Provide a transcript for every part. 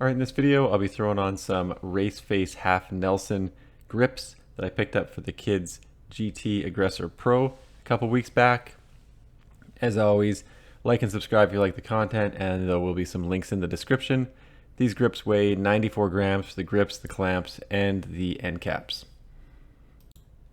Alright, in this video I'll be throwing on some Race Face Half Nelson grips that I picked up for the kids' GT Aggressor Pro a couple weeks back. As always, like and subscribe if you like the content, and there will be some links in the description. These grips weigh 94 grams for the grips, the clamps, and the end caps.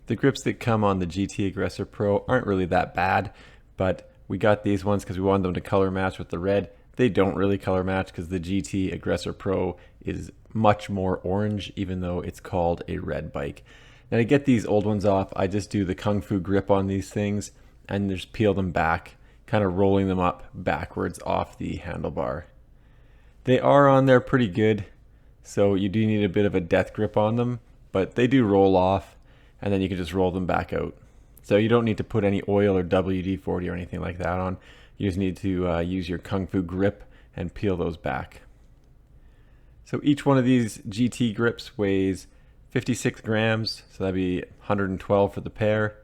The grips that come on the GT Aggressor Pro aren't really that bad, but we got these ones because we wanted them to color match with the red. They don't really color match because the GT Aggressor Pro is much more orange, even though it's called a red bike. Now to get these old ones off, I just do the Kung Fu grip on these things and just peel them back, kind of rolling them up backwards off the handlebar. They are on there pretty good, so you do need a bit of a death grip on them, but they do roll off, and then you can just roll them back out. So you don't need to put any oil or WD-40 or anything like that on. You just need to use your Kung Fu grip and peel those back. So each one of these GT grips weighs 56 grams, so that'd be 112 for the pair.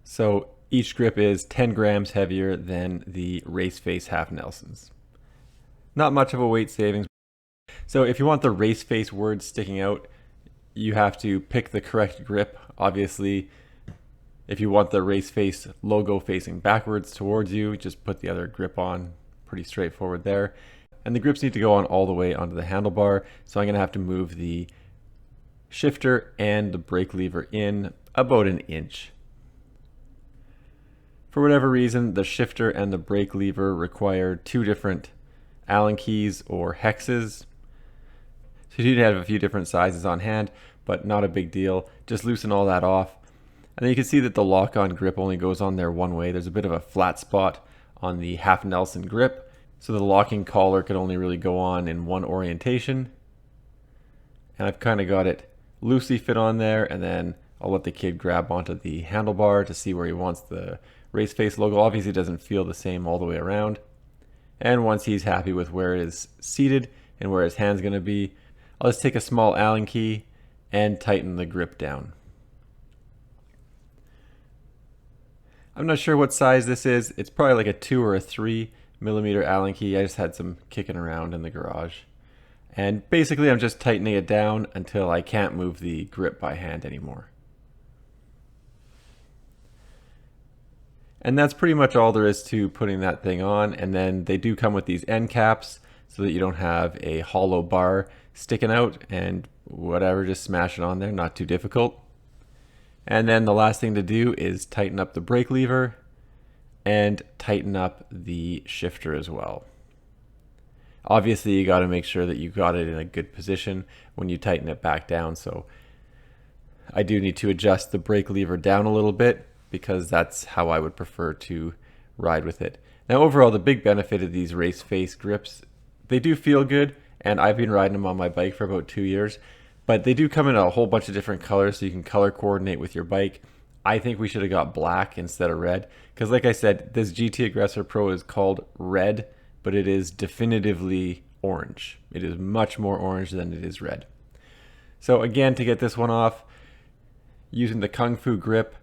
So each grip is 10 grams heavier than the Race Face Half Nelsons. Not much of a weight savings. So if you want the Race Face word sticking out, you have to pick the correct grip. Obviously, if you want the Race Face logo facing backwards towards you, just put the other grip on. Pretty straightforward there. And the grips need to go on all the way onto the handlebar, so I'm going to have to move the shifter and the brake lever in about an inch. For whatever reason, the shifter and the brake lever require two different Allen keys or hexes. So you do have a few different sizes on hand, but not a big deal. Just loosen all that off. And then you can see that the lock-on grip only goes on there one way. There's a bit of a flat spot on the Half Nelson grip, so the locking collar can only really go on in one orientation. And I've kind of got it loosely fit on there, and then I'll let the kid grab onto the handlebar to see where he wants the Race Face logo. Obviously it doesn't feel the same all the way around. And once he's happy with where it is seated and where his hand's going to be, I'll just take a small Allen key and tighten the grip down. I'm not sure what size this is. It's probably like a 2 or a 3 millimeter Allen key. I just had some kicking around in the garage. And basically I'm just tightening it down until I can't move the grip by hand anymore. And that's pretty much all there is to putting that thing on. And then they do come with these end caps so that you don't have a hollow bar sticking out, and whatever, just smash it on there, not too difficult. And then the last thing to do is tighten up the brake lever and tighten up the shifter as well. Obviously you got to make sure that you got it in a good position when you tighten it back down. So I do need to adjust the brake lever down a little bit because that's how I would prefer to ride with it. Now overall, the big benefit of these Race Face grips, they do feel good, and I've been riding them on my bike for about 2 years, but they do come in a whole bunch of different colors so you can color coordinate with your bike. I think we should have got black instead of red, because like I said, this GT Aggressor Pro is called red, but it is definitively orange. It is much more orange than it is red. So again, to get this one off, using the Kung Fu grip,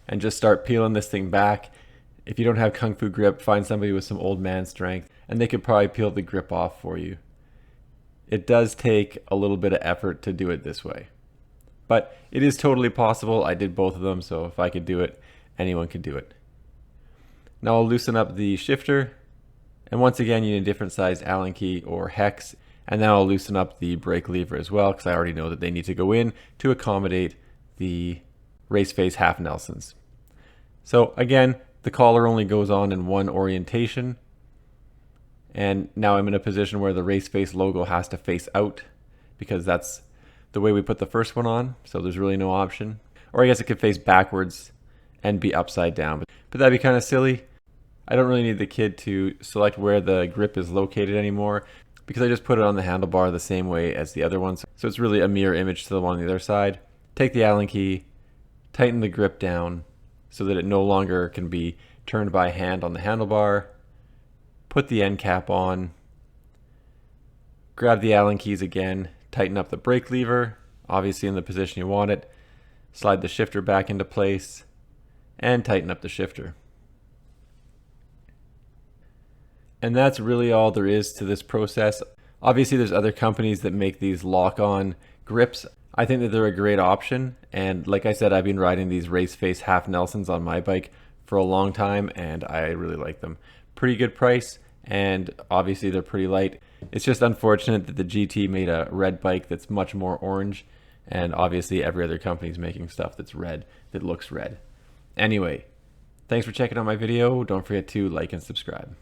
and just start peeling this thing back. If you don't have Kung Fu grip, find somebody with some old man strength, and they could probably peel the grip off for you. It does take a little bit of effort to do it this way, but it is totally possible. I did both of them, so if I could do it, anyone could do it. Now I'll loosen up the shifter, and once again you need a different sized Allen key or hex, and then I'll loosen up the brake lever as well, because I already know that they need to go in to accommodate the Race Face Half Nelsons. So again, the collar only goes on in one orientation, and now I'm in a position where the Race Face logo has to face out because that's the way we put the first one on, so there's really no option. Or I guess it could face backwards and be upside down, but that'd be kind of silly. I don't really need the kid to select where the grip is located anymore because I just put it on the handlebar the same way as the other ones, so it's really a mirror image to the one on the other side. Take the Allen key, tighten the grip down so that it no longer can be turned by hand on the handlebar. Put the end cap on. Grab the Allen keys again. Tighten up the brake lever, obviously in the position you want it. Slide the shifter back into place. and tighten up the shifter. And that's really all there is to this process. Obviously, there's other companies that make these lock-on grips. I think that they're a great option. And like I said, I've been riding these Race Face half Nelsons on my bike for a long time, and I really like them. Pretty good price, and obviously they're pretty light. It's just unfortunate that the GT made a red bike that's much more orange, and obviously every other company is making stuff that's red, that looks red. Anyway, thanks for checking out my video. Don't forget to like and subscribe.